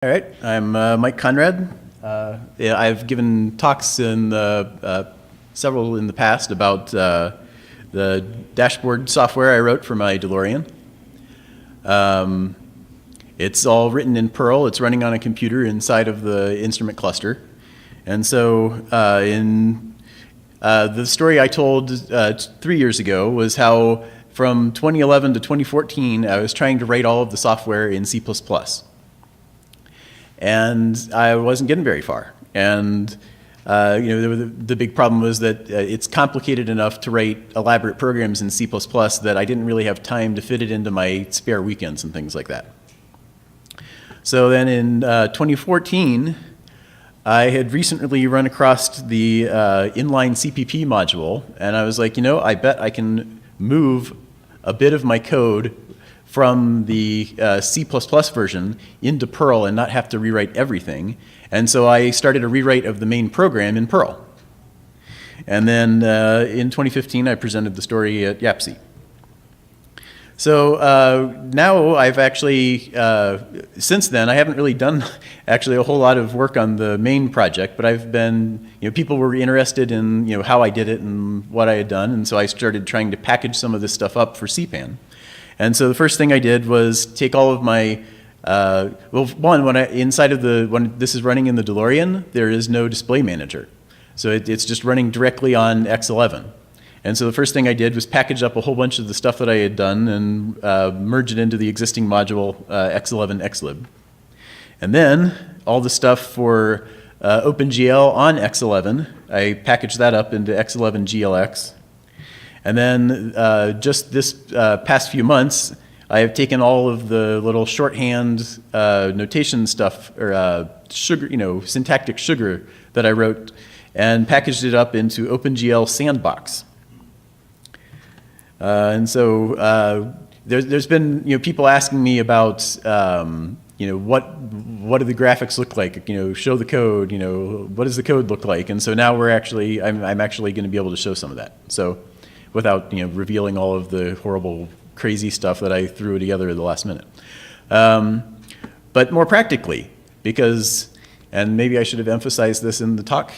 All right, I'm Mike Conrad. Yeah, I've given talks in several in the past about the dashboard software I wrote for my DeLorean. It's all written in Perl. It's running on a computer inside of the instrument cluster. And so in the story I told 3 years ago was how from 2011 to 2014, I was trying to write all of the software in C++. And I wasn't getting very far. And the big problem was that it's complicated enough to write elaborate programs in C++ that I didn't really have time to fit it into my spare weekends and things like that. So then in 2014, I had recently run across the Inline Cpp Module, and I was like, I bet I can move a bit of my code from the C++ version into Perl and not have to rewrite everything. And so I started a rewrite of the main program in Perl. And then in 2015, I presented the story at YAPC. So now I've actually, since then, I haven't really done actually a whole lot of work on the main project, but I've been, people were interested in how I did it and what I had done, and so I started trying to package some of this stuff up for CPAN. And so the first thing I did was take all of my, when this is running in the DeLorean, there is no display manager. So it's just running directly on X11. And so the first thing I did was package up a whole bunch of the stuff that I had done and merge it into the existing module X11 xlib. And then all the stuff for OpenGL on X11, I packaged that up into X11 GLX. And then just this past few months, I have taken all of the little shorthand notation stuff, or sugar, syntactic sugar that I wrote, and packaged it up into OpenGL Sandbox. And so there's been people asking me about what do the graphics look like? Show the code. What does the code look like? And so now I'm actually going to be able to show some of that. So without revealing all of the horrible, crazy stuff that I threw together at the last minute. But more practically, because, and maybe I should have emphasized this in the talk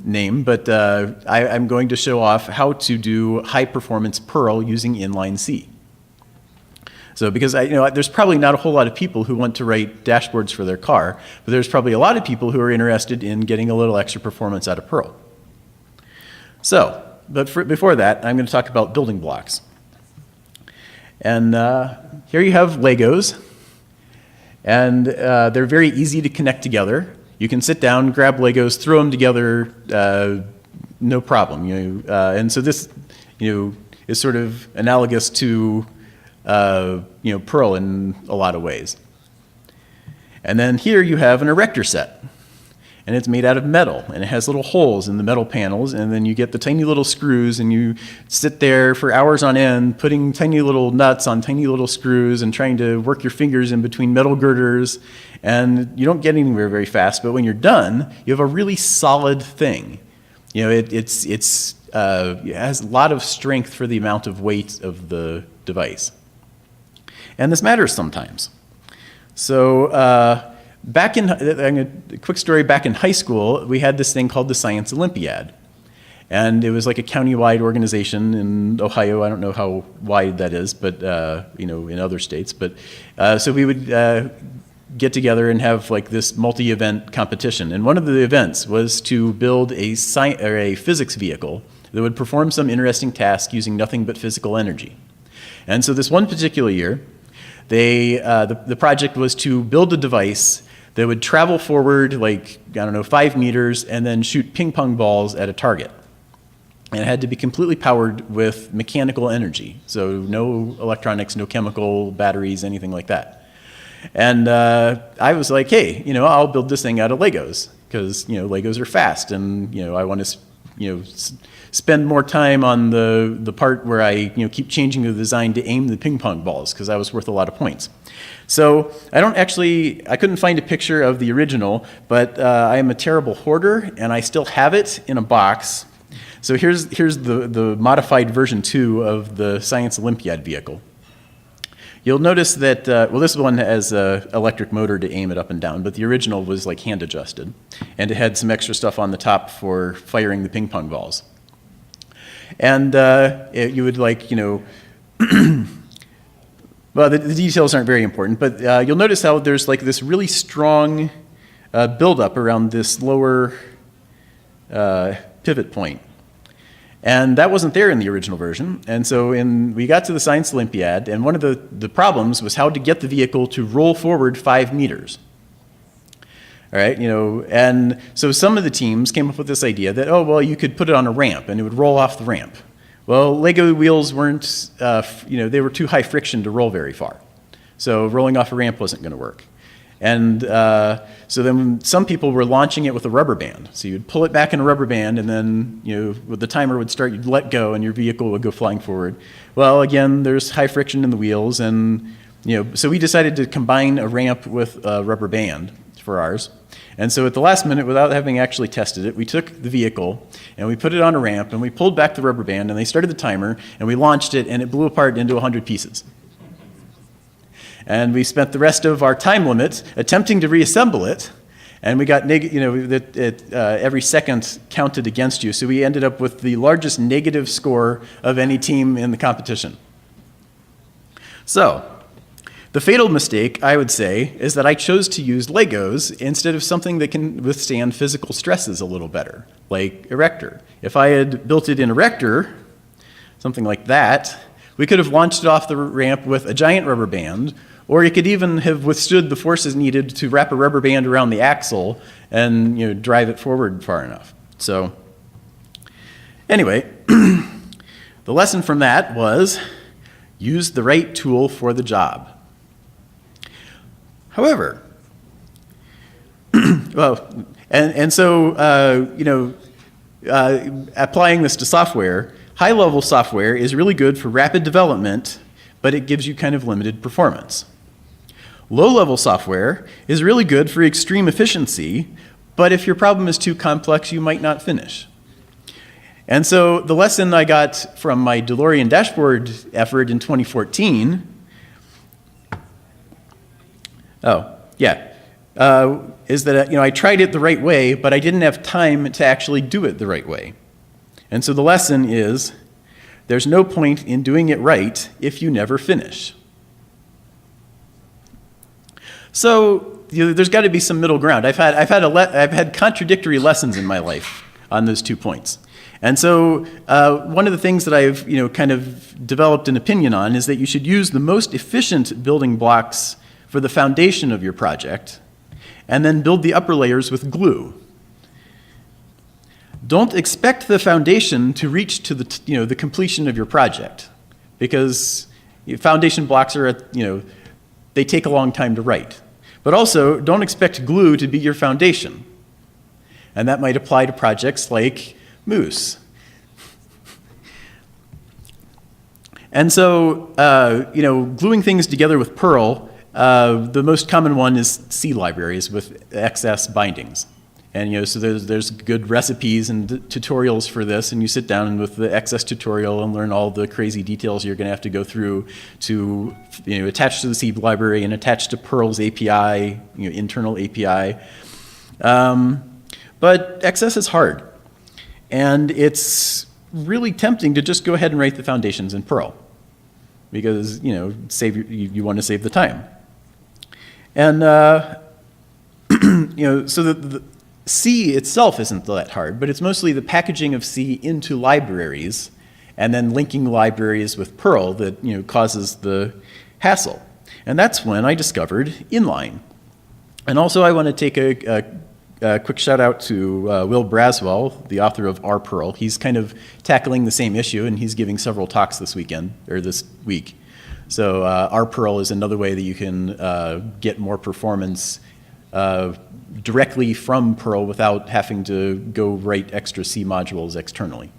name, but I'm going to show off how to do high-performance Perl using inline C. So because there's probably not a whole lot of people who want to write dashboards for their car, but there's probably a lot of people who are interested in getting a little extra performance out of Perl. So, but before that, I'm going to talk about building blocks. And here you have Legos, and they're very easy to connect together. You can sit down, grab Legos, throw them together, no problem. And so this, is sort of analogous to, Perl in a lot of ways. And then here you have an erector set. And it's made out of metal, and it has little holes in the metal panels, and then you get the tiny little screws, and you sit there for hours on end putting tiny little nuts on tiny little screws and trying to work your fingers in between metal girders, and you don't get anywhere very fast, but when you're done, you have a really solid thing. It has a lot of strength for the amount of weight of the device. And this matters sometimes. So, a quick story, back in high school, we had this thing called the Science Olympiad. And it was like a county-wide organization in Ohio. I don't know how wide that is, but in other states. But so we would get together and have like this multi-event competition. And one of the events was to build a physics vehicle that would perform some interesting task using nothing but physical energy. And so this one particular year, the project was to build a device that would travel forward like, 5 meters and then shoot ping pong balls at a target. And it had to be completely powered with mechanical energy. So no electronics, no chemical, batteries, anything like that. And I was like, hey, I'll build this thing out of Legos because, Legos are fast and, I want to, spend more time on the part where I keep changing the design to aim the ping pong balls because that was worth a lot of points. So I couldn't find a picture of the original, but I am a terrible hoarder and I still have it in a box. So here's the modified version 2 of the Science Olympiad vehicle. You'll notice that, well, this one has an electric motor to aim it up and down, but the original was like hand adjusted. And it had some extra stuff on the top for firing the ping pong balls. And you would like, you know, well, the details aren't very important, but you'll notice how there's like this really strong buildup around this lower pivot point. And that wasn't there in the original version. And so we got to the Science Olympiad, and one of the problems was how to get the vehicle to roll forward 5 meters. All right, you know, and so some of the teams came up with this idea that, oh, well, you could put it on a ramp and it would roll off the ramp. Well, Lego wheels weren't, you know, they were too high friction to roll very far. So rolling off a ramp wasn't going to work. And so then some people were launching it with a rubber band. So you'd pull it back in a rubber band, and then, you know, when the timer would start, you'd let go and your vehicle would go flying forward. Well, again, there's high friction in the wheels, and, you know, so we decided to combine a ramp with a rubber band for ours. And so at the last minute, without having actually tested it, we took the vehicle and we put it on a ramp and we pulled back the rubber band and they started the timer and we launched it and it blew apart into 100 pieces. And we spent the rest of our time limit attempting to reassemble it, and we got you know, every second counted against you. So we ended up with the largest negative score of any team in the competition. So the fatal mistake, I would say, is that I chose to use Legos instead of something that can withstand physical stresses a little better, like Erector. If I had built it in Erector, something like that, we could have launched it off the ramp with a giant rubber band, or it could even have withstood the forces needed to wrap a rubber band around the axle and, you know, drive it forward far enough. So anyway, the lesson from that was use the right tool for the job. However, well, and so, you know, applying this to software, high-level software is really good for rapid development, but it gives you kind of limited performance. Low-level software is really good for extreme efficiency, but if your problem is too complex, you might not finish. And so the lesson I got from my DeLorean dashboard effort in 2014, is that, you know, I tried it the right way, but I didn't have time to actually do it the right way. And so the lesson is, there's no point in doing it right if you never finish. So, you know, there's got to be some middle ground. I've had contradictory lessons in my life on those 2 points. And so one of the things that I've, you know, kind of developed an opinion on is that you should use the most efficient building blocks for the foundation of your project, and then build the upper layers with glue. Don't expect the foundation to reach to the, you know, the completion of your project, because foundation blocks are, you know, they take a long time to write. But also, don't expect glue to be your foundation. And that might apply to projects like Moose. And so, you know, gluing things together with Perl, the most common one is C libraries with XS bindings. And, you know, so there's good recipes and tutorials for this, and you sit down with the XS tutorial and learn all the crazy details you're going to have to go through to, you know, attach to the C library and attach to Perl's API, you know, internal API. But XS is hard, and it's really tempting to just go ahead and write the foundations in Perl, because, you know, you want to save the time. And you know, so the C itself isn't that hard, but it's mostly the packaging of C into libraries and then linking libraries with Perl that, you know, causes the hassle. And that's when I discovered Inline. And also I want to take a quick shout out to Will Braswell, the author of R Perl. He's kind of tackling the same issue, and he's giving several talks this weekend, or this week. So R Perl is another way that you can get more performance directly from Perl without having to go write extra C modules externally.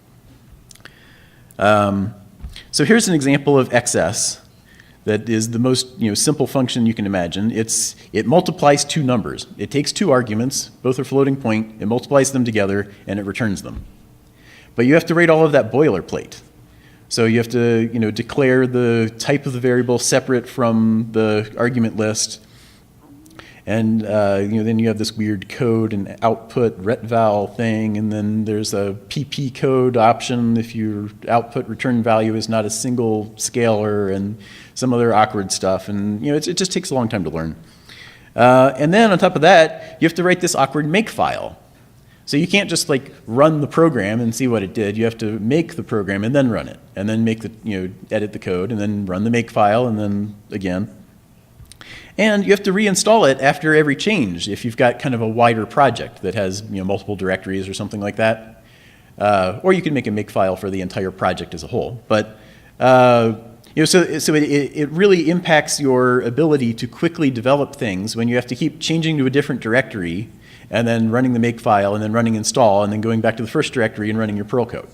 So here's an example of XS that is the most, you know, simple function you can imagine. It multiplies 2 numbers. It takes 2 arguments, both are floating point, it multiplies them together, and it returns them. But you have to write all of that boilerplate. So you have to, declare the type of the variable separate from the argument list. And then you have this weird code and output retval thing, and then there's a pp code option if your output return value is not a single scalar, and some other awkward stuff. And it just takes a long time to learn. And then on top of that, you have to write this awkward make file. So you can't just run the program and see what it did. You have to make the program and then run it, and then make edit the code, and then run the make file, and then again. And you have to reinstall it after every change if you've got kind of a wider project that has multiple directories or something like that. Or you can make a makefile for the entire project as a whole. But so it really impacts your ability to quickly develop things when you have to keep changing to a different directory and then running the makefile and then running install and then going back to the first directory and running your Perl code.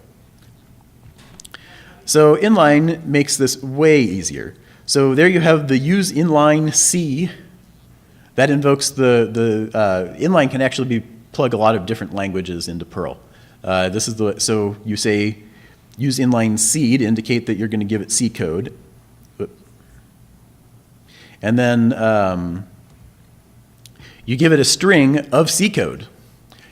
So inline makes this way easier. So there you have the use inline C. That invokes the inline can actually plug a lot of different languages into Perl. So you say use inline C to indicate that you're going to give it C code. And then you give it a string of C code.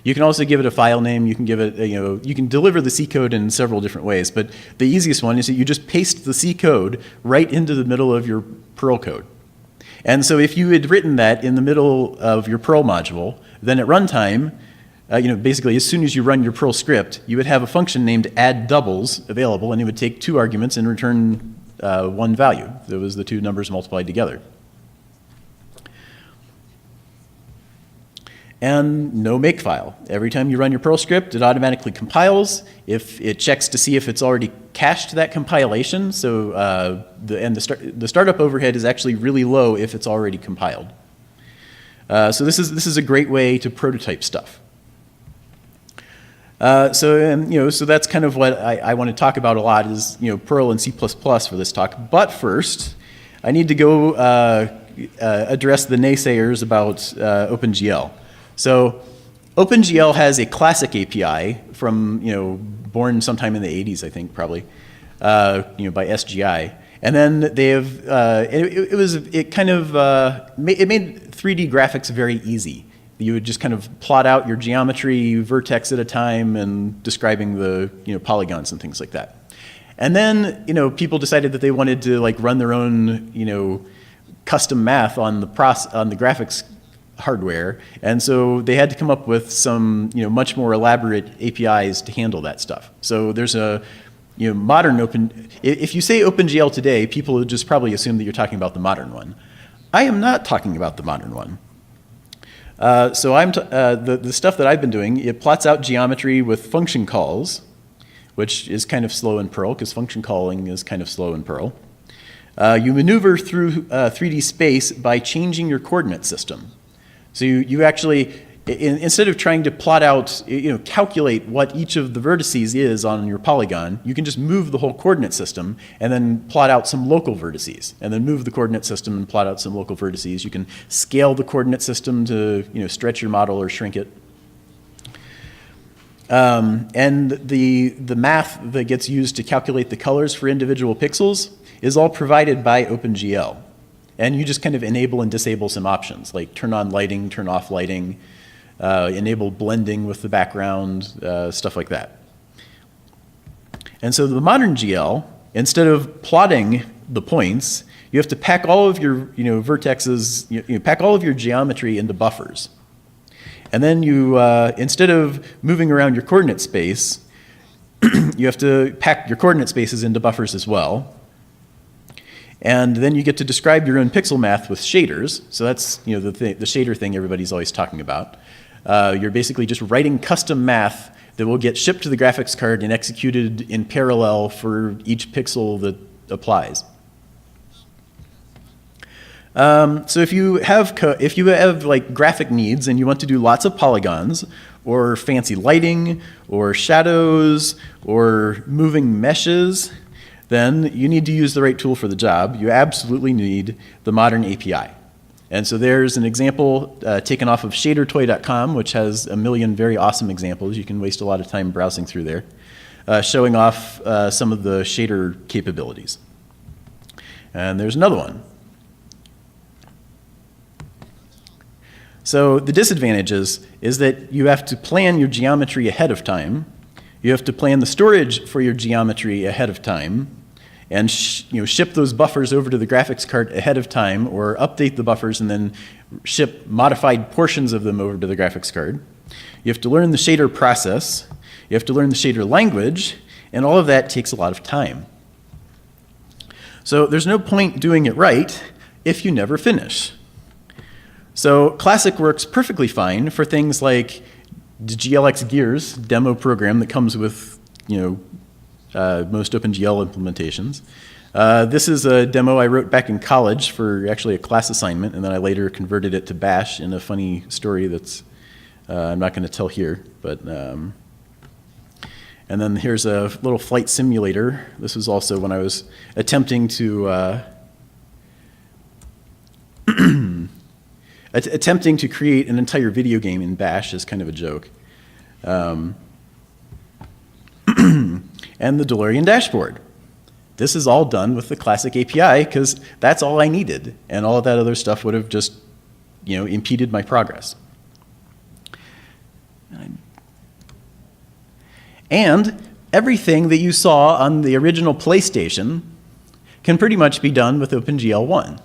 You can also give it a file name. You can give it, you can deliver the C code in several different ways. But the easiest one is that you just paste the C code right into the middle of your Perl code. And so if you had written that in the middle of your Perl module, then at runtime, basically as soon as you run your Perl script, you would have a function named add doubles available, and it would take 2 arguments and return 1 value. That was the 2 numbers multiplied together. And no makefile. Every time you run your Perl script, it automatically compiles. If it checks to see if it's already cached that compilation, so the startup overhead is actually really low if it's already compiled. So this is a great way to prototype stuff. So that's kind of what I want to talk about a lot is Perl and C++ for this talk. But first, I need to go address the naysayers about OpenGL. So OpenGL has a classic API from, born sometime in the 80s, I think, probably, by SGI. And then they have, it made 3D graphics very easy. You would just kind of plot out your geometry vertex at a time and describing the, polygons and things like that. And then, people decided that they wanted to run their own, custom math on the graphics hardware, and so they had to come up with some much more elaborate APIs to handle that stuff. So there's a modern if you say OpenGL today, people would just probably assume that you're talking about the modern one. I am not talking about the modern one. So the stuff that I've been doing, it plots out geometry with function calls, which is kind of slow in Perl because function calling is kind of slow in Perl. You maneuver through 3D space by changing your coordinate system. So you actually, instead of trying to plot out, calculate what each of the vertices is on your polygon, you can just move the whole coordinate system and then plot out some local vertices, and then move the coordinate system and plot out some local vertices. You can scale the coordinate system to stretch your model or shrink it. And the math that gets used to calculate the colors for individual pixels is all provided by OpenGL. And you just kind of enable and disable some options, like turn on lighting, turn off lighting, enable blending with the background, stuff like that. And so the modern GL, instead of plotting the points, you have to pack all of your vertexes, pack all of your geometry into buffers. And then you, instead of moving around your coordinate space, you have to pack your coordinate spaces into buffers as well. And then you get to describe your own pixel math with shaders. So that's the shader thing everybody's always talking about. You're basically just writing custom math that will get shipped to the graphics card and executed in parallel for each pixel that applies. So if you have graphic needs and you want to do lots of polygons or fancy lighting or shadows or moving meshes, then you need to use the right tool for the job. You absolutely need the modern API. And so there's an example taken off of shadertoy.com, which has a million very awesome examples. You can waste a lot of time browsing through there. showing off some of the shader capabilities. And there's another one. So the disadvantages is that you have to plan your geometry ahead of time. You have to plan the storage for your geometry ahead of time, and ship those buffers over to the graphics card ahead of time, or update the buffers and then ship modified portions of them over to the graphics card. You have to learn the shader process. You have to learn the shader language, and all of that takes a lot of time. So there's no point doing it right if you never finish. So Classic works perfectly fine for things like the GLX Gears demo program that comes with, most OpenGL implementations. This is a demo I wrote back in college for actually a class assignment, and then I later converted it to Bash in a funny story that's I'm not going to tell here. But and then here's a little flight simulator. This was also when I was attempting to attempting to create an entire video game in Bash is kind of a joke. And the DeLorean dashboard. This is all done with the Classic API because that's all I needed, and all of that other stuff would have just, impeded my progress. And everything that you saw on the original PlayStation can pretty much be done with OpenGL 1.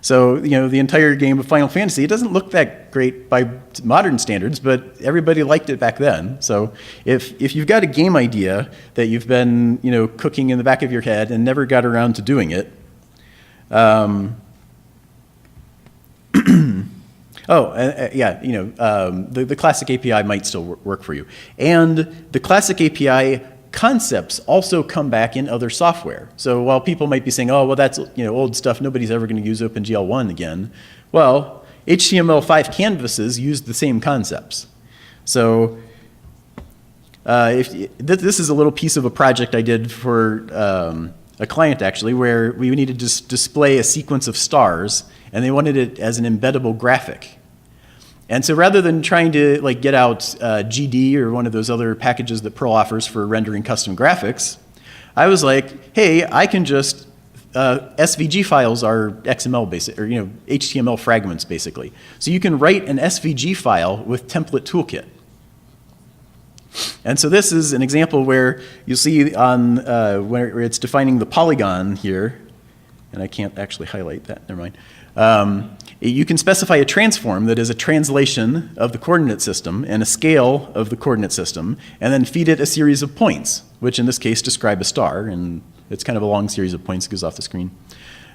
So, the entire game of Final Fantasy, it doesn't look that great by modern standards, but everybody liked it back then. So if you've got a game idea that you've been, cooking in the back of your head and never got around to doing it, the Classic API might still work for you. And the Classic API concepts also come back in other software. So while people might be saying, oh, well, that's old stuff, nobody's ever going to use OpenGL 1 again. Well, HTML5 canvases use the same concepts. So this is a little piece of a project I did for a client, actually, where we needed to display a sequence of stars, and they wanted it as an embeddable graphic. And so rather than trying to get out GD or one of those other packages that Perl offers for rendering custom graphics, I was like, hey, I can just, SVG files are XML basic, or HTML fragments basically. So you can write an SVG file with template toolkit. And so this is an example where you'll see on where it's defining the polygon here, and I can't actually highlight that, never mind. You can specify a transform that is a translation of the coordinate system and a scale of the coordinate system, and then feed it a series of points, which in this case describe a star, and it's kind of a long series of points that goes off the screen.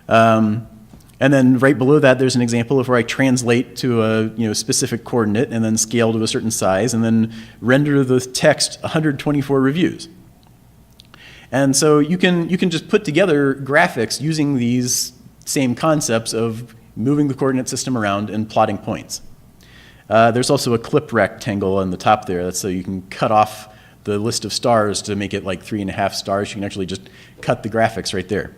And then right below that, there's an example of where I translate to a specific coordinate and then scale to a certain size, and then render the text 124 reviews. And so you can just put together graphics using these same concepts of moving the coordinate system around and plotting points. There's also a clip rectangle on the top there. That's so you can cut off the list of stars to make it like 3.5 stars. You can actually just cut the graphics right there.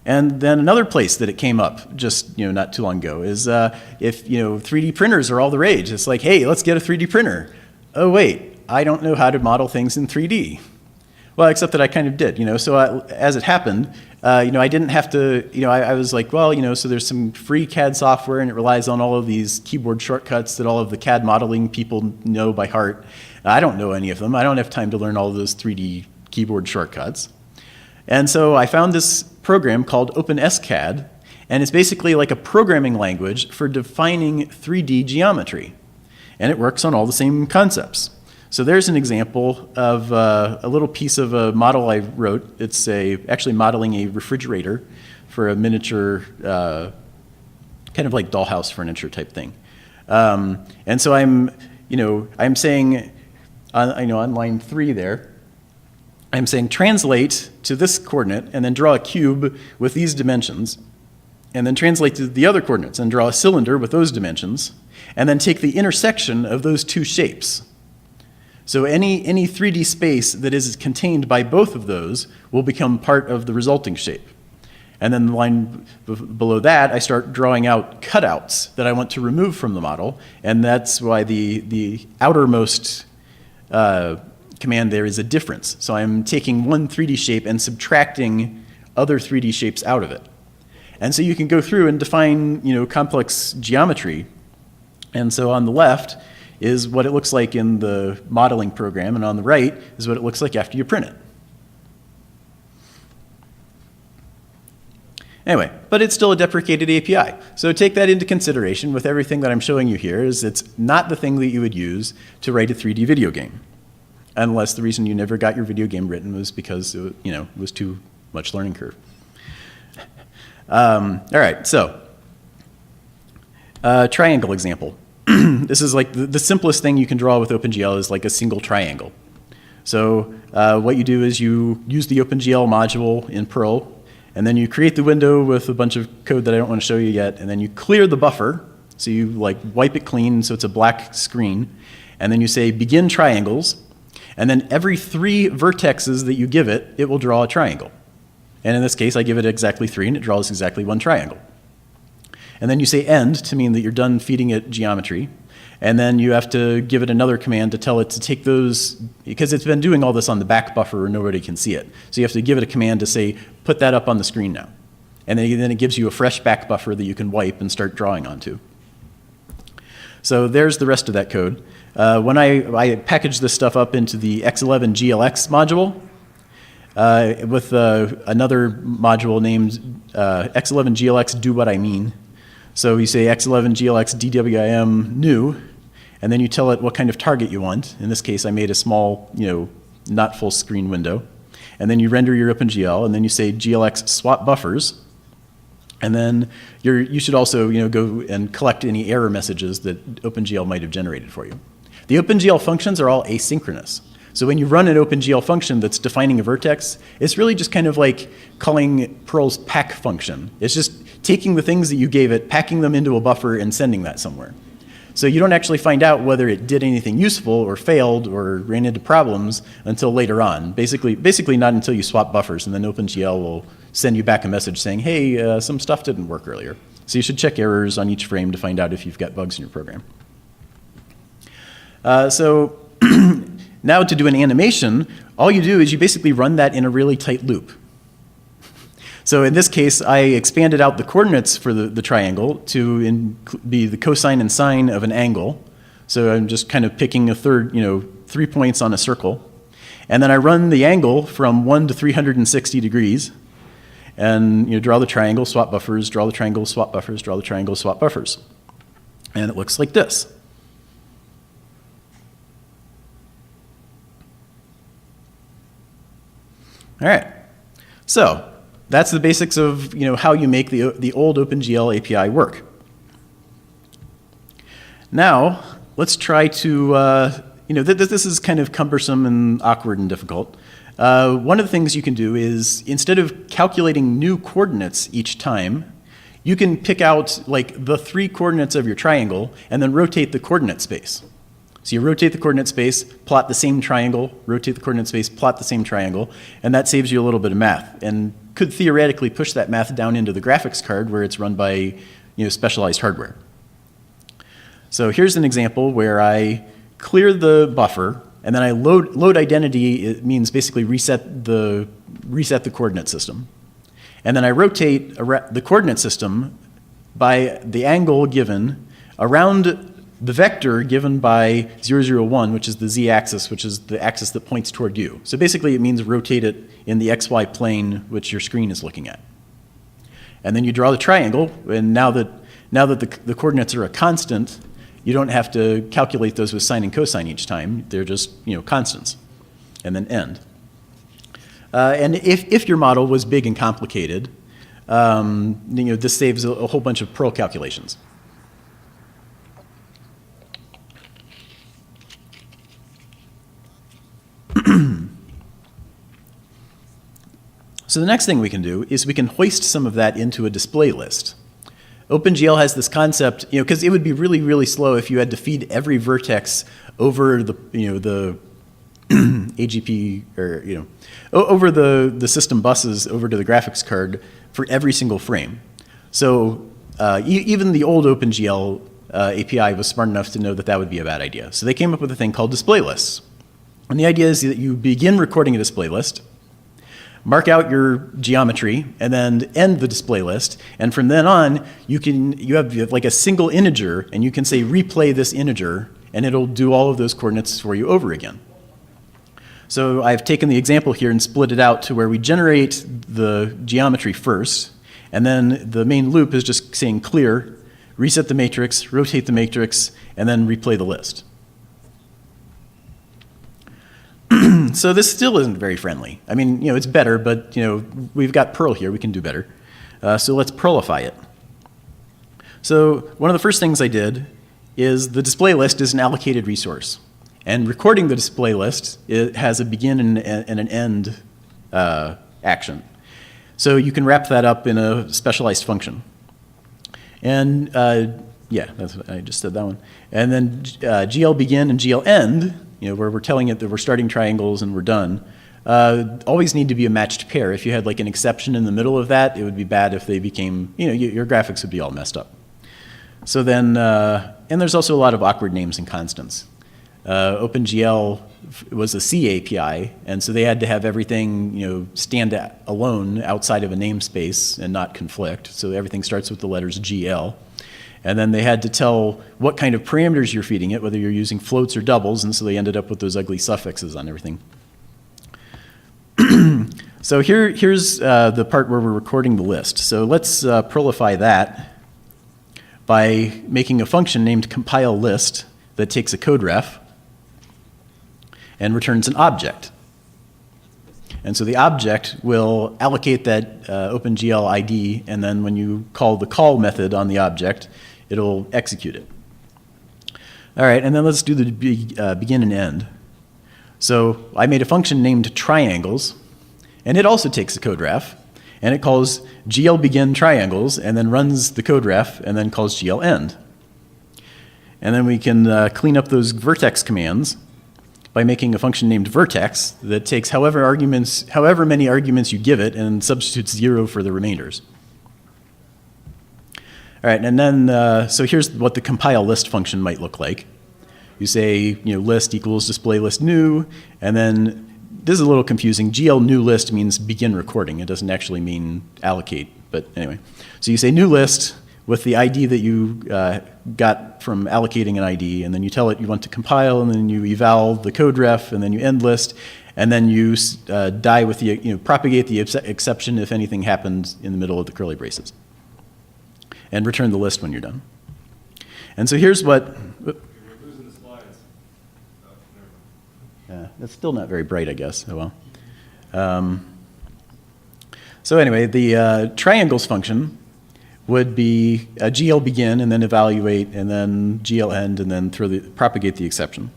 And then another place that it came up just not too long ago is if 3D printers are all the rage. It's like, hey, let's get a 3D printer. Oh wait, I don't know how to model things in 3D. Well, except that I kind of did, So as it happened, I didn't have to, I was like, well, so there's some free CAD software and it relies on all of these keyboard shortcuts that all of the CAD modeling people know by heart. I don't know any of them. I don't have time to learn all of those 3D keyboard shortcuts. And so I found this program called OpenSCAD, and it's basically like a programming language for defining 3D geometry. And it works on all the same concepts. So there's an example of a little piece of a model I wrote. It's actually modeling a refrigerator for a miniature, kind of like dollhouse furniture type thing. And so I'm saying, on line 3 there, I'm saying translate to this coordinate and then draw a cube with these dimensions, and then translate to the other coordinates and draw a cylinder with those dimensions, and then take the intersection of those two shapes. So any 3D space that is contained by both of those will become part of the resulting shape. And then the line below that, I start drawing out cutouts that I want to remove from the model. And that's why the outermost command there is a difference. So I'm taking one 3D shape and subtracting other 3D shapes out of it. And so you can go through and define, complex geometry. And so on the left is what it looks like in the modeling program, and on the right is what it looks like after you print it. Anyway, but it's still a deprecated API. So take that into consideration with everything that I'm showing you here. Is it's not the thing that you would use to write a 3D video game. Unless the reason you never got your video game written was because it was too much learning curve. All right, so triangle example. This is like the simplest thing you can draw with OpenGL is like a single triangle. So what you do is you use the OpenGL module in Perl, and then you create the window with a bunch of code that I don't want to show you yet, and then you clear the buffer. So you like wipe it clean so it's a black screen, and then you say begin triangles, and then every 3 vertexes that you give it, it will draw a triangle. And in this case, I give it exactly 3, and it draws exactly 1 triangle. And then you say end to mean that you're done feeding it geometry. And then you have to give it another command to tell it to take those, because it's been doing all this on the back buffer where nobody can see it. So you have to give it a command to say, put that up on the screen now. And then it gives you a fresh back buffer that you can wipe and start drawing onto. So there's the rest of that code. When I package this stuff up into the X11GLX module, with another module named X11GLX do what I mean. So you say X11GLX DWIM new, and then you tell it what kind of target you want. In this case, I made a small, not full screen window. And then you render your OpenGL, and then you say GLX swap buffers. And then you should also go and collect any error messages that OpenGL might have generated for you. The OpenGL functions are all asynchronous. So when you run an OpenGL function that's defining a vertex, it's really just kind of like calling Perl's pack function. It's just taking the things that you gave it, packing them into a buffer, and sending that somewhere. So you don't actually find out whether it did anything useful or failed or ran into problems until later on. Basically not until you swap buffers, and then OpenGL will send you back a message saying, hey, some stuff didn't work earlier. So you should check errors on each frame to find out if you've got bugs in your program. So now to do an animation, all you do is you basically run that in a really tight loop. So in this case, I expanded out the coordinates for the triangle to be the cosine and sine of an angle. So I'm just kind of picking a 3 points on a circle. And then I run the angle from 1 to 360 degrees. And draw the triangle, swap buffers, draw the triangle, swap buffers, draw the triangle, swap buffers. And it looks like this. All right, so that's the basics of how you make the old OpenGL API work. Now let's try to this is kind of cumbersome and awkward and difficult. One of the things you can do is instead of calculating new coordinates each time, you can pick out like the 3 coordinates of your triangle and then rotate the coordinate space. So you rotate the coordinate space, plot the same triangle, rotate the coordinate space, plot the same triangle, and that saves you a little bit of math and could theoretically push that math down into the graphics card where it's run by specialized hardware. So here's an example where I clear the buffer and then I load identity. It means basically reset the coordinate system. And then I rotate the coordinate system by the angle given around the vector given by 001, which is the z-axis, which is the axis that points toward you. So basically it means rotate it in the xy plane which your screen is looking at. And then you draw the triangle, and now that the coordinates are a constant, you don't have to calculate those with sine and cosine each time. They're just constants. And then end. And if your model was big and complicated, this saves a whole bunch of Perl calculations. So the next thing we can do is we can hoist some of that into a display list. OpenGL has this concept, because it would be really, really slow if you had to feed every vertex over the AGP, or over the system buses over to the graphics card for every single frame. So even the old OpenGL API was smart enough to know that that would be a bad idea. So they came up with a thing called display lists. And the idea is that you begin recording a display list, mark out your geometry, and then end the display list. And from then on, you have like a single integer, and you can say replay this integer, and it'll do all of those coordinates for you over again. So I've taken the example here and split it out to where we generate the geometry first, and then the main loop is just saying clear, reset the matrix, rotate the matrix, and then replay the list. So this still isn't very friendly. I mean, it's better, but we've got Perl here. We can do better. So let's Perlify it. So one of the first things I did is the display list is an allocated resource. And recording the display list, it has a begin and an end action. So you can wrap that up in a specialized function. And yeah, I just said that one. And then GL begin and GL end, where we're telling it that we're starting triangles and we're done, always need to be a matched pair. If you had like an exception in the middle of that, it would be bad if they became, your graphics would be all messed up. So then, and there's also a lot of awkward names and constants. OpenGL was a C API, and so they had to have everything, stand alone outside of a namespace and not conflict. So everything starts with the letters GL. And then they had to tell what kind of parameters you're feeding it, whether you're using floats or doubles, and so they ended up with those ugly suffixes on everything. So here's the part where we're recording the list. So let's Perlify that by making a function named compile list that takes a code ref and returns an object. And so the object will allocate that OpenGL ID, and then when you call the call method on the object, it'll execute it. All right, and then let's do the begin and end. So I made a function named triangles, and it also takes a code ref, and it calls GL begin triangles, and then runs the code ref, and then calls GL end. And then we can clean up those vertex commands by making a function named vertex that takes however many arguments you give it and substitutes 0 for the remainders. All right, and then, so here's what the compile list function might look like. You say, list equals display list new, and then this is a little confusing. GL new list means begin recording. It doesn't actually mean allocate, but anyway. So you say new list with the ID that you got from allocating an ID, and then you tell it you want to compile, and then you eval the code ref, and then you end list, and then you die with the, propagate the exception if anything happened in the middle of the curly braces, and return the list when you're done. And so here's what. We're losing the slides. Oh, never mind. That's still not very bright, I guess. Oh well. So anyway, the triangles function would be a GL begin and then evaluate and then GL end and then propagate the exception.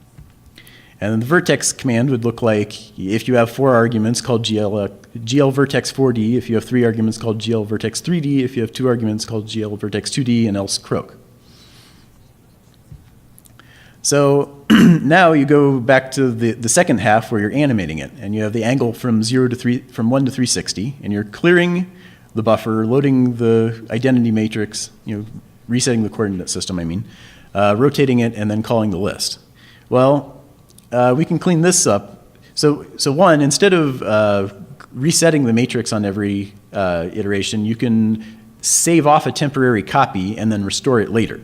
And then the vertex command would look like if you have 4 arguments called GL vertex 4D, if you have 3 arguments called GL vertex 3D, if you have 2 arguments called GL vertex 2D, and else croak. So now you go back to the second half where you're animating it, and you have the angle from 1 to 360, and you're clearing the buffer, loading the identity matrix, resetting the coordinate system, rotating it, and then calling the list. Well, we can clean this up. So one, instead of resetting the matrix on every iteration, you can save off a temporary copy and then restore it later.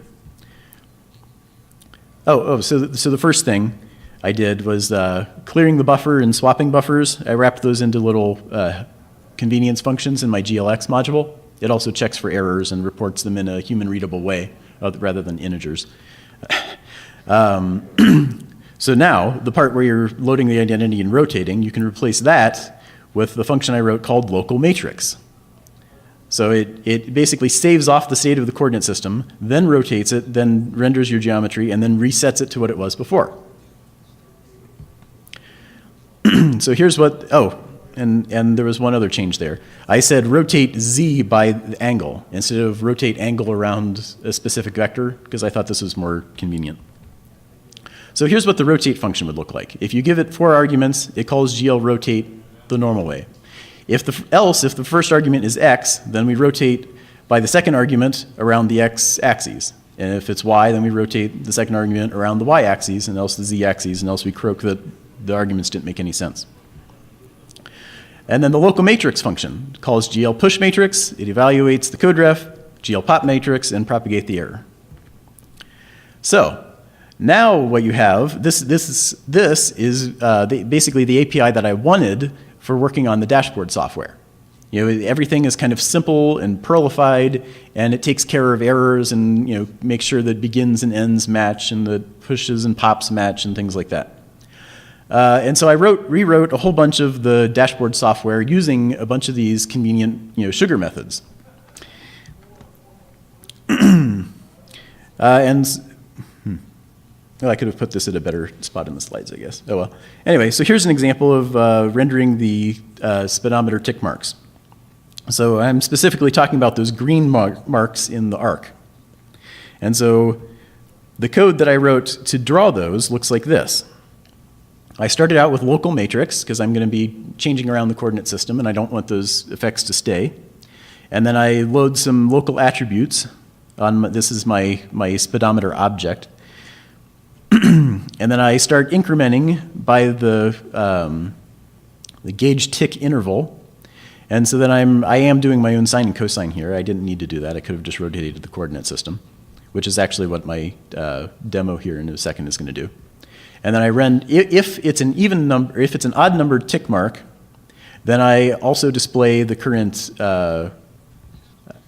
So the first thing I did was clearing the buffer and swapping buffers. I wrapped those into little convenience functions in my GLX module. It also checks for errors and reports them in a human-readable way rather than integers. So now, the part where you're loading the identity and rotating, you can replace that with the function I wrote called local matrix. So it basically saves off the state of the coordinate system, then rotates it, then renders your geometry, and then resets it to what it was before. So here's what, and there was one other change there. I said rotate Z by the angle instead of rotate angle around a specific vector, because I thought this was more convenient. So here's what the rotate function would look like. If you give it 4 arguments, it calls GL rotate the normal way. If the first argument is x, then we rotate by the second argument around the x-axis. And if it's y, then we rotate the second argument around the y-axis, and else the z-axis, and else we croak that the arguments didn't make any sense. And then the local matrix function calls GL push matrix. It evaluates the code ref, GL pop matrix, and propagate the error. So now what you have, this is basically the API that I wanted for working on the dashboard software. You know, everything is kind of simple and Perlified, and it takes care of errors and, you know, makes sure that begins and ends match and the pushes and pops match and things like that. And so I rewrote a whole bunch of the dashboard software using a bunch of these convenient, you know, sugar methods. Well, I could have put this at a better spot in the slides, I guess. Oh well. Anyway, so here's an example of rendering the speedometer tick marks. So I'm specifically talking about those green marks in the arc. And so the code that I wrote to draw those looks like this. I started out with local matrix because I'm going to be changing around the coordinate system and I don't want those effects to stay. And then I load some local attributes on this is my speedometer object. And then I start incrementing by the gauge tick interval. And so then I am doing my own sine and cosine here. I didn't need to do that. I could have just rotated the coordinate system, which is actually what my demo here in a second is going to do. And then I run, if it's an even number, if it's an odd numbered tick mark, then I also display the current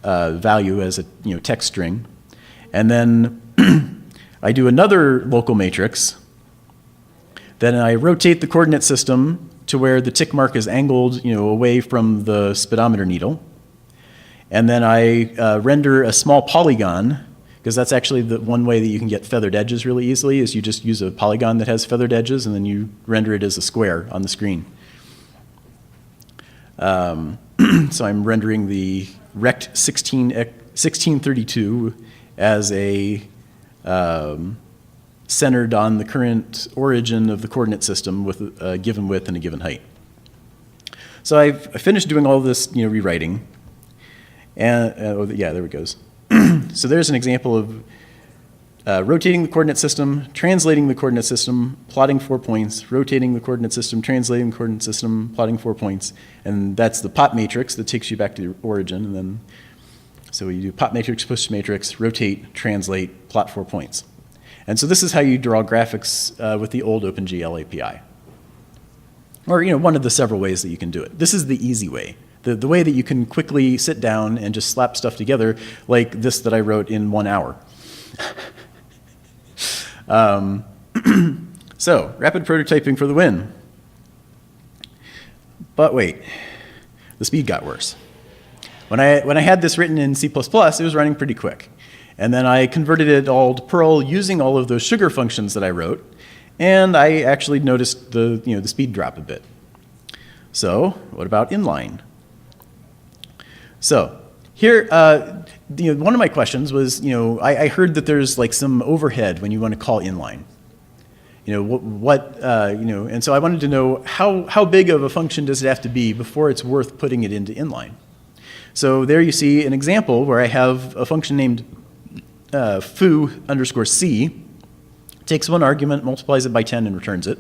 value as a text string. And then I do another local matrix. Then I rotate the coordinate system to where the tick mark is angled away from the speedometer needle. And then I render a small polygon, because that's actually the one way that you can get feathered edges really easily, is you just use a polygon that has feathered edges and then you render it as a square on the screen. So I'm rendering the rect 1632 as a centered on the current origin of the coordinate system with a given width and a given height. So I finished doing all this rewriting. And yeah, there it goes. So there's an example of rotating the coordinate system, translating the coordinate system, plotting 4 points, rotating the coordinate system, translating the coordinate system, plotting 4 points. And that's the pop matrix that takes you back to the origin. And then, so you do pop matrix, push matrix, rotate, translate, plot 4 points. And so this is how you draw graphics with the old OpenGL API. Or one of the several ways that you can do it. This is the easy way. The way that you can quickly sit down and just slap stuff together like this that I wrote in 1 hour. So, rapid prototyping for the win. But wait, the speed got worse. When I had this written in C++, it was running pretty quick. And then I converted it all to Perl using all of those sugar functions that I wrote, and I actually noticed the speed drop a bit. So, what about inline? So, here, one of my questions was, I heard that there's like some overhead when you want to call inline. And so I wanted to know how big of a function does it have to be before it's worth putting it into inline. So there you see an example where I have a function named foo_c, takes one argument, multiplies it by 10, and returns it.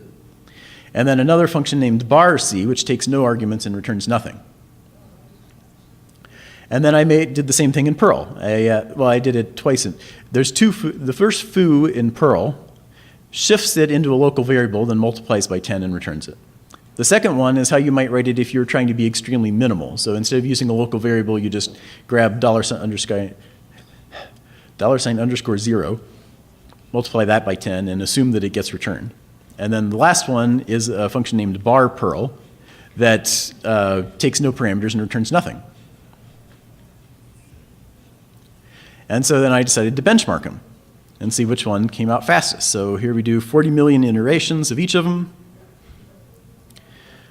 And then another function named bar_c, which takes no arguments and returns nothing. And then I did the same thing in Perl. I did it twice. There's the first foo in Perl shifts it into a local variable, then multiplies by 10 and returns it. The second one is how you might write it if you're trying to be extremely minimal. So instead of using a local variable, you just grab $_0, multiply that by 10, and assume that it gets returned. And then the last one is a function named bar_Perl that takes no parameters and returns nothing. And so then I decided to benchmark them and see which one came out fastest. So here we do 40 million iterations of each of them,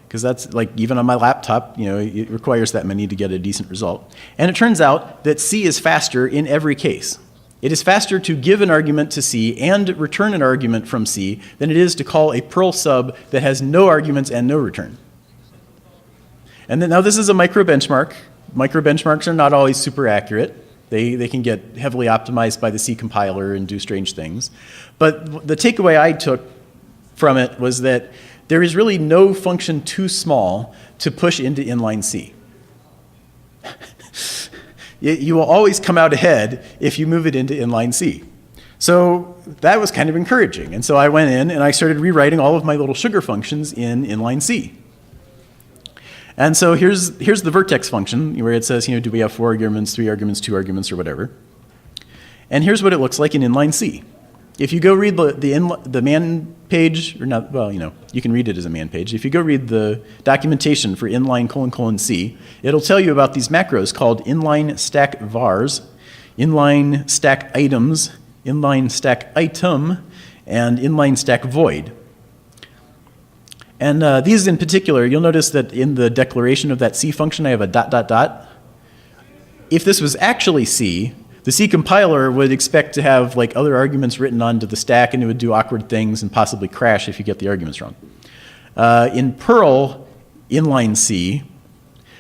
because that's like even on my laptop, it requires that many to get a decent result. And it turns out that C is faster in every case. It is faster to give an argument to C and return an argument from C than it is to call a Perl sub that has no arguments and no return. And then now this is a micro benchmark. Micro benchmarks are not always super accurate. They can get heavily optimized by the C compiler and do strange things. But the takeaway I took from it was that there is really no function too small to push into inline C. You will always come out ahead if you move it into inline C. So that was kind of encouraging. And so I went in and I started rewriting all of my little sugar functions in inline C. And so here's the vertex function where it says, do we have 4 arguments, 3 arguments, 2 arguments, or whatever. And here's what it looks like in inline C. If you go read the man page, or not, well, you can read it as a man page. If you go read the documentation for inline : C, it'll tell you about these macros called inline stack vars, inline stack items, inline stack item, and inline stack void. And these in particular, you'll notice that in the declaration of that C function, I have a ... If this was actually C, the C compiler would expect to have like other arguments written onto the stack, and it would do awkward things and possibly crash if you get the arguments wrong. In Perl inline C,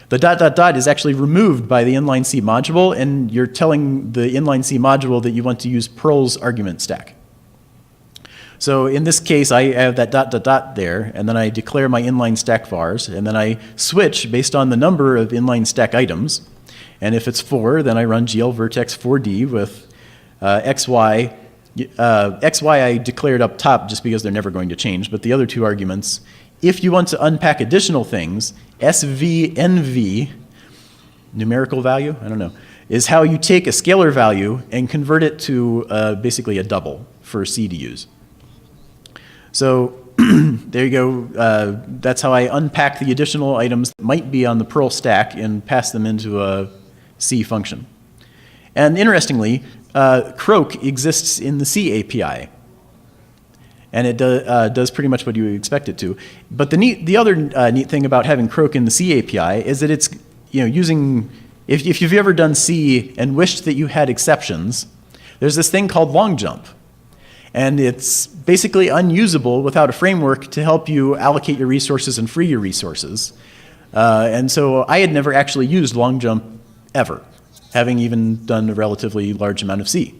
the ... is actually removed by the inline C module, and you're telling the inline C module that you want to use Perl's argument stack. So in this case, I have that ... there, and then I declare my inline stack vars, and then I switch based on the number of inline stack items. And if it's 4, then I run GL vertex 4D with XY. XY I declared up top just because they're never going to change, but the other 2 arguments, if you want to unpack additional things, SVNV, numerical value, I don't know, is how you take a scalar value and convert it to basically a double for C to use. So there you go. That's how I unpack the additional items that might be on the Perl stack and pass them into a C function. And interestingly, croak exists in the C API. And it does pretty much what you would expect it to. But the other neat thing about having croak in the C API is that it's using, if you've ever done C and wished that you had exceptions, there's this thing called long jump. And it's basically unusable without a framework to help you allocate your resources and free your resources. And so I had never actually used long jump ever, having even done a relatively large amount of C.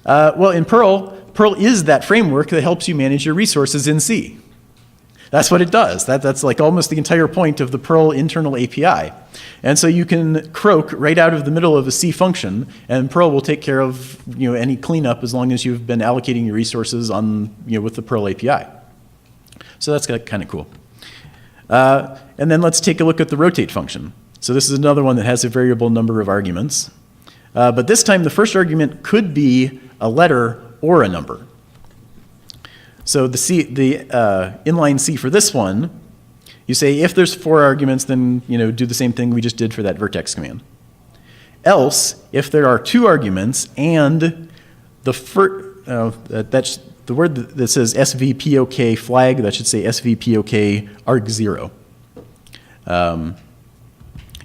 Well, in Perl is that framework that helps you manage your resources in C. That's what it does. That's like almost the entire point of the Perl internal API. And so you can croak right out of the middle of a C function, and Perl will take care of any cleanup as long as you've been allocating your resources on with the Perl API. So that's kind of cool. And then let's take a look at the rotate function. So this is another one that has a variable number of arguments. But this time the first argument could be a letter or a number. So the inline C for this one, you say if there's 4 arguments, then do the same thing we just did for that vertex command. Else, if there are 2 arguments and the that's the word that says svpok flag, that should say svpok arg0.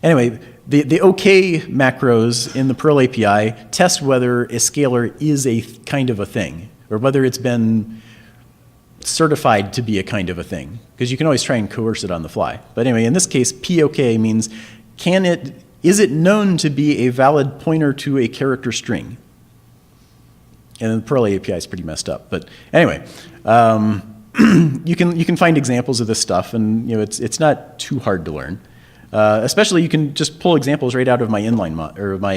Anyway, the OK macros in the Perl API test whether a scalar is a kind of a thing, or whether it's been certified to be a kind of a thing, because you can always try and coerce it on the fly. But anyway, in this case, POK means is it known to be a valid pointer to a character string? And the Perl API is pretty messed up. But anyway, you can find examples of this stuff, and it's not too hard to learn. Especially, you can just pull examples right out of my inline my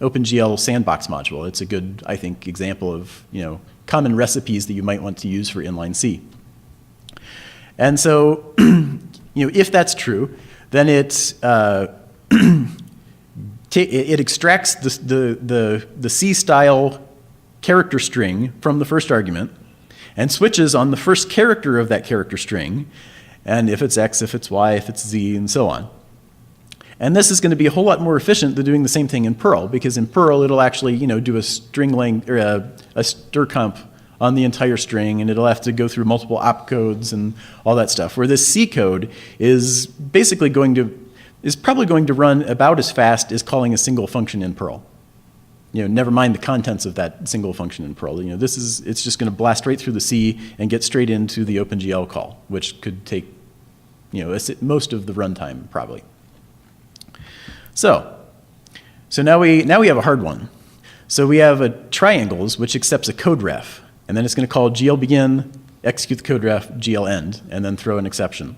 OpenGL sandbox module. It's a good, I think, example of common recipes that you might want to use for inline C. And so, if that's true, then it extracts the C-style character string from the first argument and switches on the first character of that character string, and if it's X, if it's Y, if it's Z, and so on. And this is going to be a whole lot more efficient than doing the same thing in Perl, because in Perl it'll actually do a string length or a strcomp on the entire string, and it'll have to go through multiple opcodes and all that stuff. Where this C code is basically probably going to run about as fast as calling a single function in Perl. never mind the contents of that single function in Perl. It's just going to blast right through the C and get straight into the OpenGL call, which could take, most of the runtime probably. So now we have a hard one. So we have a triangles, which accepts a code ref, and then it's going to call GL begin, execute the code ref, GL end, and then throw an exception.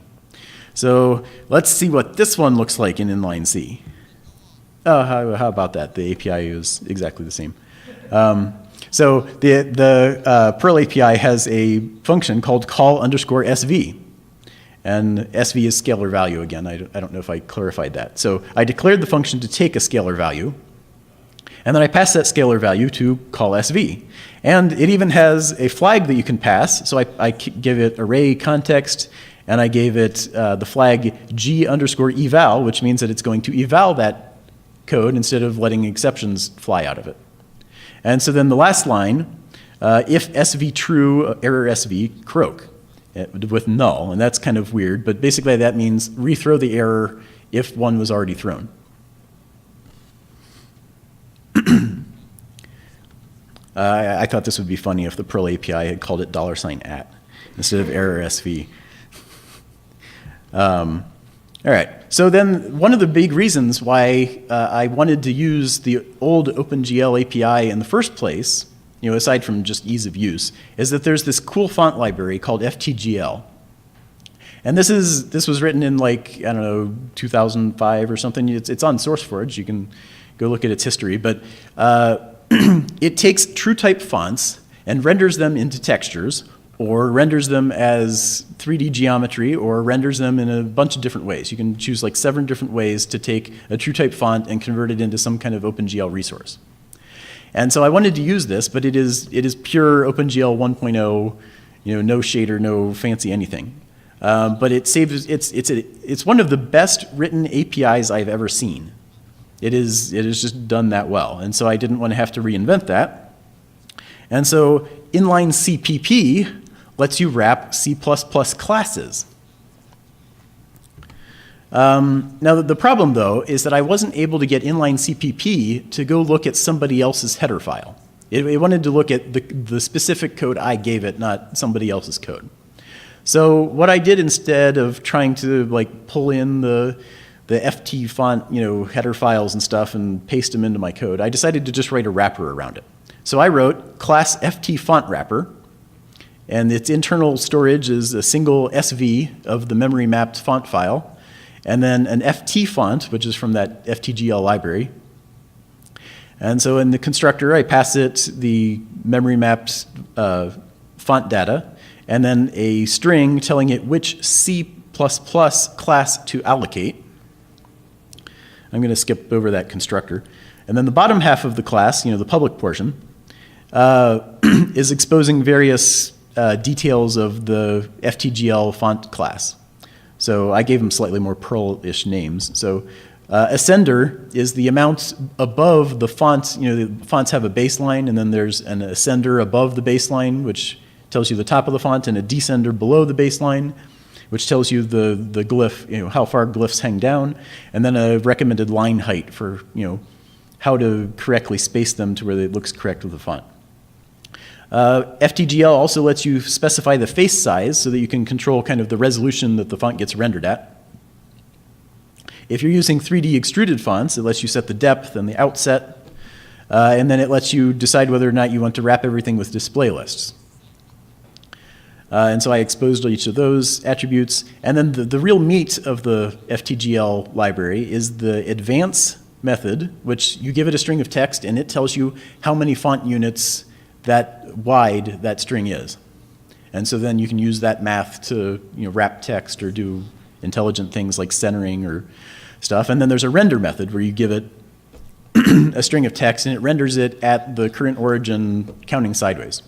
So let's see what this one looks like in inline C. Oh, how about that? The API is exactly the same. So the Perl API has a function called call_sv. And sv is scalar value again. I don't know if I clarified that. So I declared the function to take a scalar value. And then I pass that scalar value to call sv. And it even has a flag that you can pass. So I give it array context, and I gave it the flag g_eval, which means that it's going to eval that code instead of letting exceptions fly out of it. And so then the last line, if sv true, error sv croak with null. And that's kind of weird, but basically that means rethrow the error if one was already thrown. I thought this would be funny if the Perl API had called it $@ instead of error sv. All right, so then one of the big reasons why I wanted to use the old OpenGL API in the first place, aside from just ease of use, is that there's this cool font library called FTGL. And this was written in 2005 or something. It's on SourceForge. You can go look at its history. But it takes true type fonts and renders them into textures, or renders them as 3D geometry, or renders them in a bunch of different ways. You can choose 7 different ways to take a true type font and convert it into some kind of OpenGL resource. And so I wanted to use this, but it is pure OpenGL 1.0, no shader, no fancy anything. But it's one of the best written APIs I've ever seen. It is just done that well, and so I didn't want to have to reinvent that. And so Inline Cpp lets you wrap C++ classes. Now the problem though is that I wasn't able to get Inline Cpp to go look at somebody else's header file. It wanted to look at the specific code I gave it, not somebody else's code. So what I did instead of trying to pull in the FT font, header files and stuff and paste them into my code, I decided to just write a wrapper around it. So I wrote class FT font wrapper, and its internal storage is a single SV of the memory mapped font file, and then an FT font, which is from that FTGL library. And so in the constructor, I pass it the memory mapped font data, and then a string telling it which C++ class to allocate. I'm going to skip over that constructor. And then the bottom half of the class, the public portion, is exposing various details of the FTGL font class. So I gave them slightly more Perl-ish names. So ascender is the amount above the font. The fonts have a baseline, and then there's an ascender above the baseline, which tells you the top of the font, and a descender below the baseline, which tells you the glyph, how far glyphs hang down, and then a recommended line height for, how to correctly space them to where it looks correct with the font. FTGL also lets you specify the face size so that you can control kind of the resolution that the font gets rendered at. If you're using 3D extruded fonts, it lets you set the depth and the outset, and then it lets you decide whether or not you want to wrap everything with display lists. And so I exposed each of those attributes. And then the real meat of the FTGL library is the advance method, which you give it a string of text, and it tells you how many font units that wide that string is. And so then you can use that math to wrap text or do intelligent things like centering or stuff. And then there's a render method where you give it a string of text, and it renders it at the current origin counting sideways.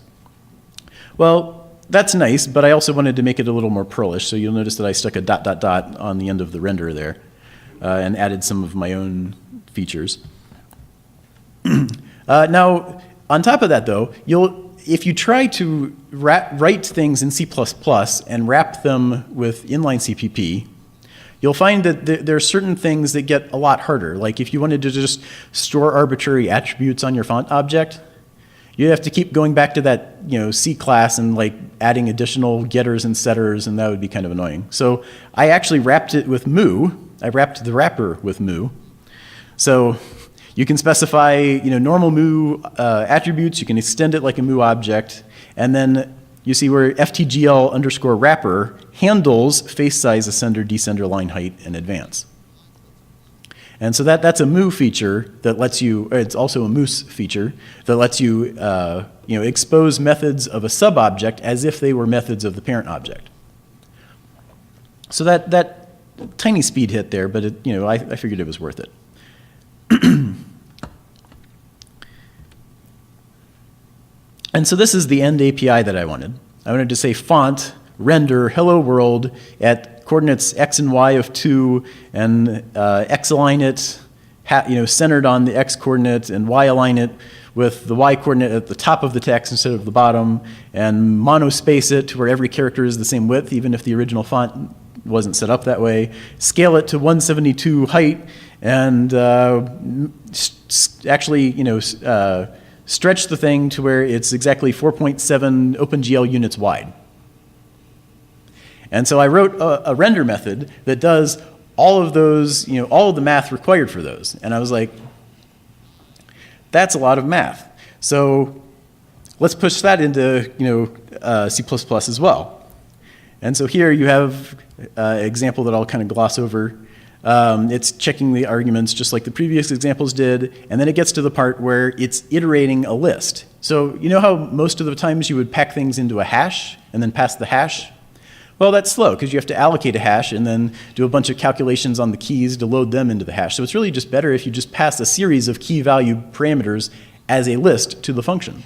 Well, that's nice, but I also wanted to make it a little more Perlish, so you'll notice that I stuck a ... on the end of the render there and added some of my own features. Now, on top of that though, if you try to write things in C++ and wrap them with Inline Cpp, you'll find that there are certain things that get a lot harder. Like if you wanted to just store arbitrary attributes on your font object, you have to keep going back to that C class and like adding additional getters and setters, and that would be kind of annoying. So I actually wrapped it with moo. I wrapped the wrapper with moo. So you can specify normal moo attributes. You can extend it like a moo object, and then you see where ftgl_wrapper handles face size, ascender, descender, line height, and advance. And so that's a moo feature that lets you, it's also a moose feature that lets you, expose methods of a sub-object as if they were methods of the parent object. So that tiny speed hit there, but I figured it was worth it. And so this is the end API that I wanted. I wanted to say font, render, hello world at coordinates x and y of 2, and x-align it, centered on the x coordinate, and y-align it with the y coordinate at the top of the text instead of the bottom, and monospace it to where every character is the same width, even if the original font wasn't set up that way. Scale it to 172 height, and actually, stretch the thing to where it's exactly 4.7 OpenGL units wide. And so I wrote a render method that does all of those, all of the math required for those. And I was like, that's a lot of math. So let's push that into, C++ as well. And so here you have an example that I'll kind of gloss over. It's checking the arguments just like the previous examples did, and then it gets to the part where it's iterating a list. So you know how most of the times you would pack things into a hash and then pass the hash? Well, that's slow because you have to allocate a hash and then do a bunch of calculations on the keys to load them into the hash. So it's really just better if you just pass a series of key value parameters as a list to the function.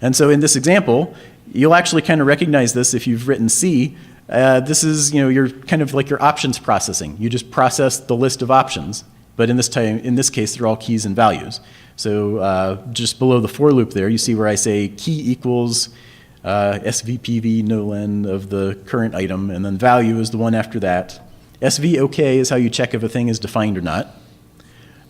And so in this example, you'll actually kind of recognize this if you've written C. This is, your kind of like your options processing. You just process the list of options, but in this case, they're all keys and values. So just below the for loop there, you see where I say key equals SVPV nolen of the current item, and then value is the one after that. SVOK is how you check if a thing is defined or not.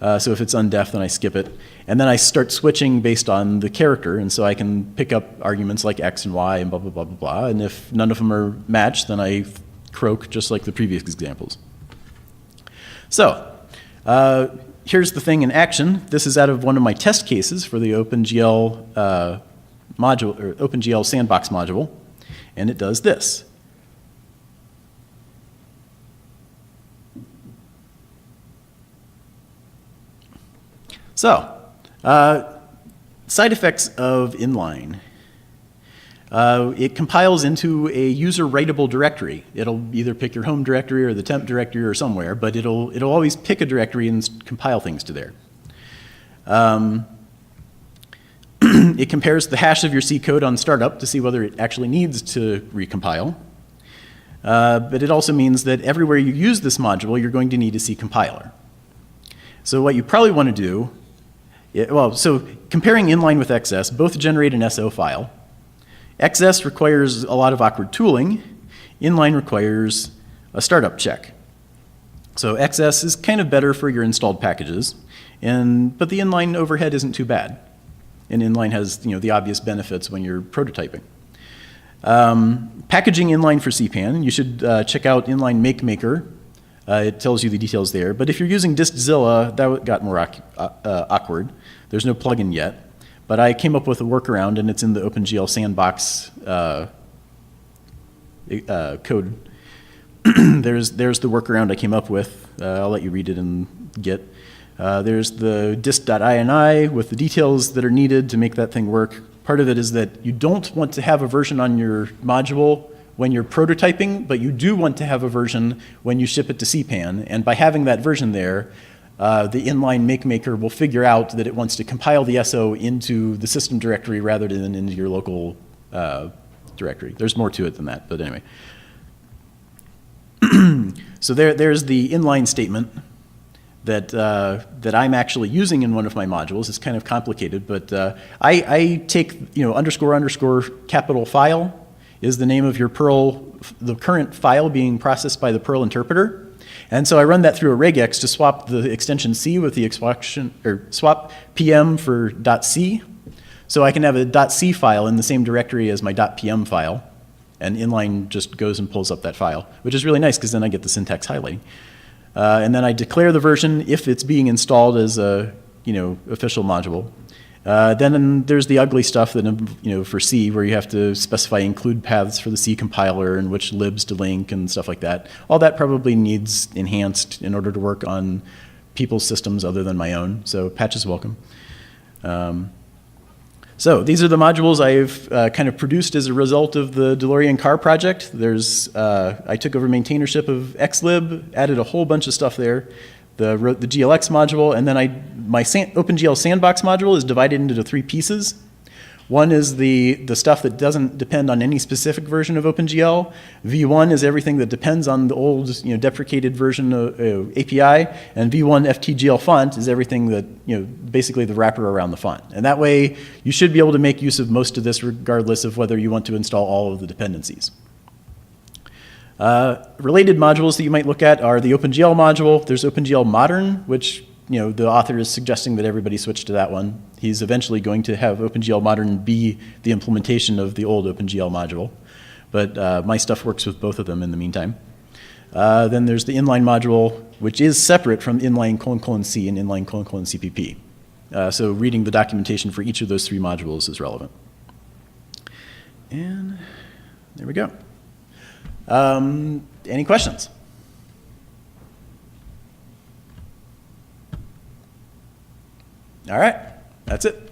So if it's undef, then I skip it. And then I start switching based on the character, and so I can pick up arguments like X and Y and blah, blah, blah, blah, blah. And if none of them are matched, then I croak just like the previous examples. So here's the thing in action. This is out of one of my test cases for the OpenGL module, or OpenGL sandbox module, and it does this. So, side effects of inline. It compiles into a user-writable directory. It'll either pick your home directory or the temp directory or somewhere, but it'll always pick a directory and compile things to there. It compares the hash of your C code on startup to see whether it actually needs to recompile. But it also means that everywhere you use this module, you're going to need a C compiler. So what you probably want to do, so comparing inline with XS, both generate an SO file. XS requires a lot of awkward tooling. Inline requires a startup check. So XS is kind of better for your installed packages, but the inline overhead isn't too bad. And inline has the obvious benefits when you're prototyping. Packaging inline for CPAN, you should check out Inline MakeMaker. It tells you the details there. But if you're using DistZilla, that got more awkward. There's no plugin yet. But I came up with a workaround, and it's in the OpenGL sandbox code. There's the workaround I came up with. I'll let you read it in Git. There's the dist.ini with the details that are needed to make that thing work. Part of it is that you don't want to have a version on your module when you're prototyping, but you do want to have a version when you ship it to CPAN. And by having that version there, the inline MakeMaker will figure out that it wants to compile the SO into the system directory rather than into your local directory. There's more to it than that, but anyway. So there's the inline statement that I'm actually using in one of my modules. It's kind of complicated, but I take __capital file, is the name of your Perl, the current file being processed by the Perl interpreter. And so I run that through a regex to swap the extension C with the expression, or swap PM for .c. So I can have a .c file in the same directory as my .pm file. And inline just goes and pulls up that file, which is really nice because then I get the syntax highlighting. And then I declare the version if it's being installed as a official module. Then there's the ugly stuff that for C, where you have to specify include paths for the C compiler and which libs to link and stuff like that. All that probably needs enhanced in order to work on people's systems other than my own. So patch is welcome. So these are the modules I've kind of produced as a result of the DeLorean car project. I took over maintainership of xlib, added a whole bunch of stuff there. The GLX module, and then my OpenGL sandbox module is divided into 3 pieces. One is the stuff that doesn't depend on any specific version of OpenGL. V1 is everything that depends on the old deprecated version of API, and V1 FTGL font is everything that, basically the wrapper around the font. And that way, you should be able to make use of most of this regardless of whether you want to install all of the dependencies. Related modules that you might look at are the OpenGL module. There's OpenGL Modern, which the author is suggesting that everybody switch to that one. He's eventually going to have OpenGL Modern be the implementation of the old OpenGL module. But my stuff works with both of them in the meantime. Then there's the inline module, which is separate from inline : C and inline : CPP. So reading the documentation for each of those 3 modules is relevant. And there we go. Any questions? All right, that's it.